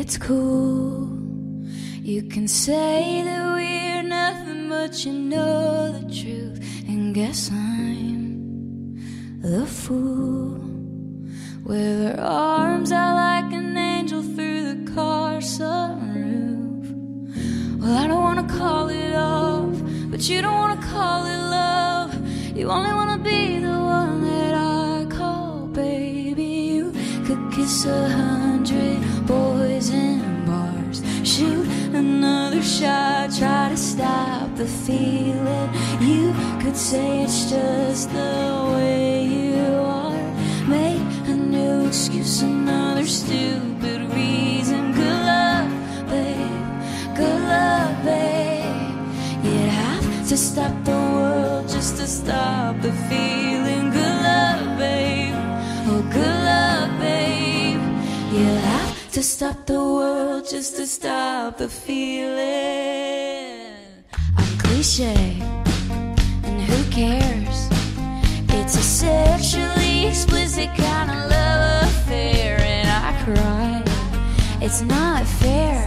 it's cool. You can say that we're nothing, but you know the truth. And guess I'm the fool. With her arms out like an angel through the car sunroof. Well, I don't wanna call it off, but you don't wanna call it love. You only wanna be the one that I call baby. You could kiss 100 boys in bars, shoot another shot, try to stop the feeling. You could say it's just the way you are, make a new excuse, another stupid reason. Good luck, babe, good luck, babe. You'd have to stop the world just to stop the feeling. Good luck, babe, oh good luck, babe. You'll have to stop the world just to stop the feeling. I'm cliche, and who cares? It's a sexually explicit kind of love affair, and I cry, it's not fair.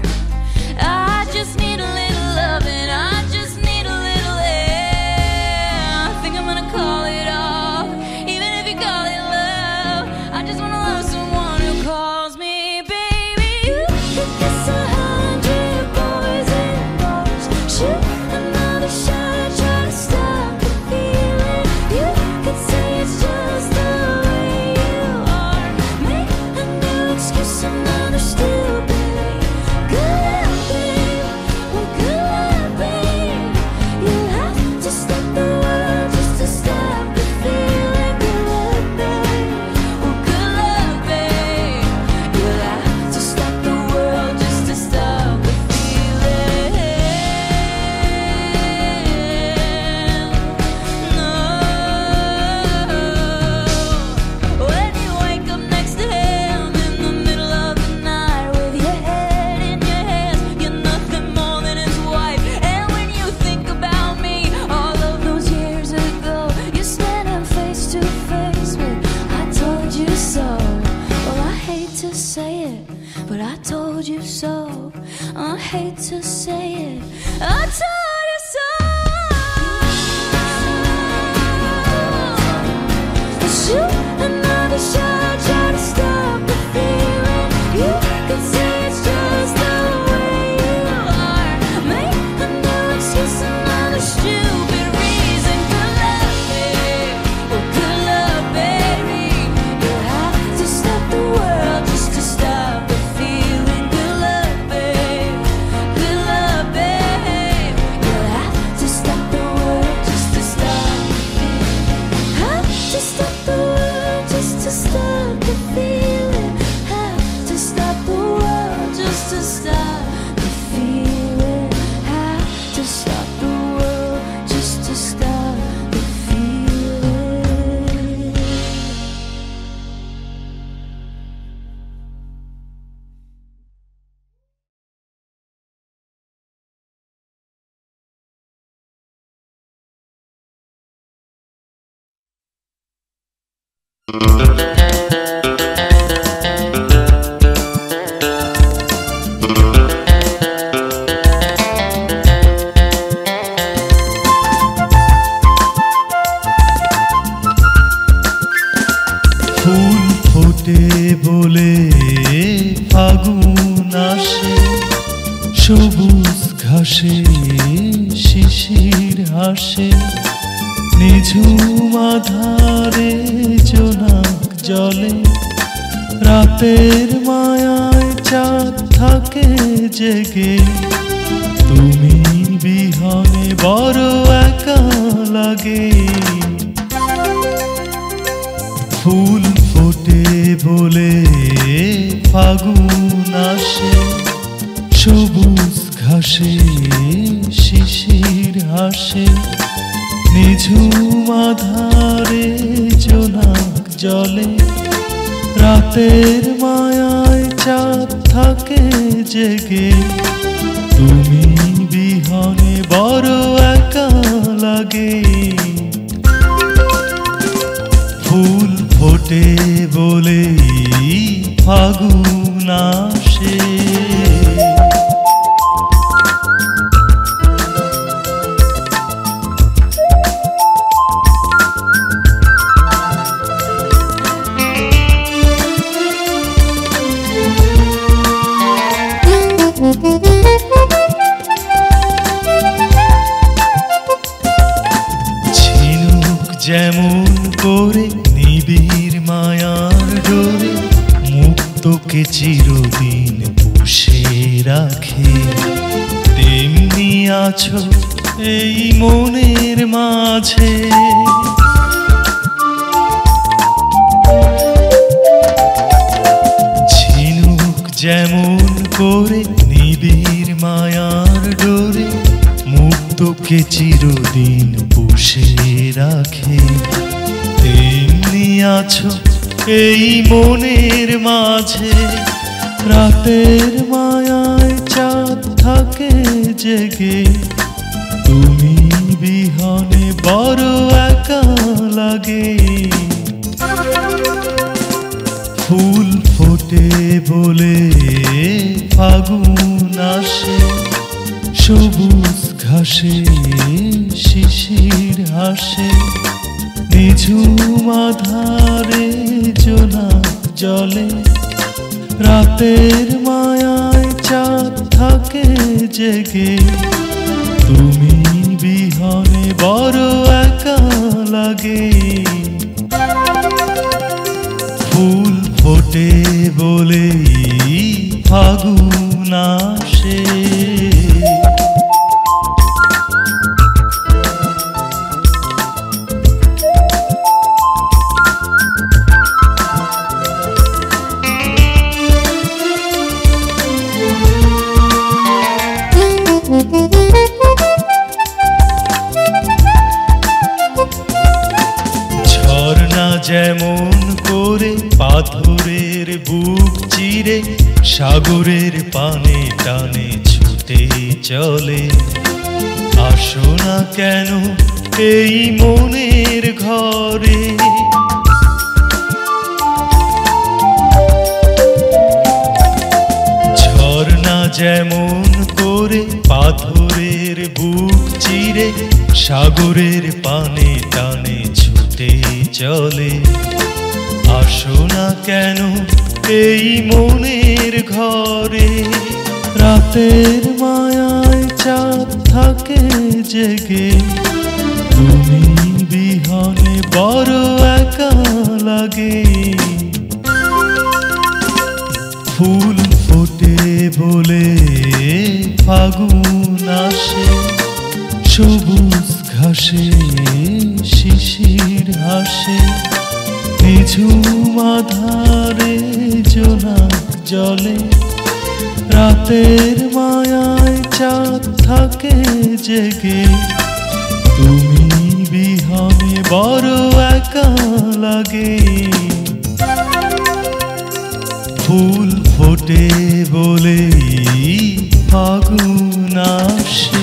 I just need a little loving, I just need a little air. I think I'm gonna call it off, even if you call it love. I just wanna love someone who calls me baby. You could kiss 100 boys in bars, shoot another shot, try to stop the feeling. You could say it's just the way you are, make a new excuse, another stupid. Good luck, babe, well good luck, babe. You'll have to stop the world just to stop the feeling. Good luck, babe, well good luck, babe. You'll have to stop the world just to stop the feeling. No. When you wake up next to him in the middle of the night with your head in your hands, you're nothing more than his wife. And when you think about me, all of those years ago, you're standing face to face with I told you so. Well, I hate to say it, but I told you so. I hate to say it, I told you so. Shoot another shot, try to stop the feeling. You could say it's just the way you are, make a new excuse, another stupid reason. Good luck, babe, well good luck, baby. You'll have to stop the world just to stop the feeling. Good luck, babe, good luck, babe. You'll have to stop the world just to stop the feeling. Have to stop the world just to stop the feeling. Have to stop the world just to stop the feeling. Have to stop the world just to stop the feeling. ফুল ফোটে বলে ফাগুন আসে, সবুজ ঘাসে শিশির হাসে, নিঝুম আধারে জোনাক জলে, রাতের মায়ায় চাঁদ থাকে জেগে। তুমি বিহনে বড় একা লাগে। ফুল ফোটে বলে ফাগুন আসে, সবুজ ঘাসে শিশির হাসে, নিঝুম আধারে জোনাক জলে, রাতের মায়ায় চাঁদ থাকে জেগে। তুমি বিহনে বড় একা লাগে। ফুল ফোটে বলে ফাগুন আসে। আছো এই মনের মাঝে। ঝিনুক যেমন করে নিবিড় মায়ার ডোরে মুক্তকে চিরদিন পুষে রাখে, তেমনি আছো এই মনের মাঝে। রাতের মায়ায় চাঁদ থাকে জেগে, তুমি বিহনে বড় একা লাগে। ফুল ফোটে বলে ফাগুন আসে, সবুজ ঘাসে শিশির হাসে। নিঝুম আধারে জোনাক জলে, রাতের মায়ায় চাঁদ থাকে জেগে, তুমি বিহনে বড় একা লাগে। ফুল ফোটে বলেই ফাগুন আসে। ঝর্ণা যেমন করে পাথরের বুক চিরে সাগরের পানে টানে ছুটে চলে, আসো না কেন এই মনের ঘরে। ঝর্ণা যেমন করে পাথরের বুক চিরে সাগরের পানে টানে ছুটে চলে, আসো না কেন এই মনের ঘরে। রাতের মায়ায় চাঁদ থাকে জেগে, তুমি বিহনে বড় একা লাগে। ফুল ফোটে বলে ফাগুন আসে, সবুজ ঘাসে শিশির হাসে। নিঝুম আধারে জোনাক জলে, রাতের মায়ায় চাঁদ থাকে জেগে, তুমি বিহনে বড় একা লাগে। ফুল ফোটে বলেই ফাগুন আসে।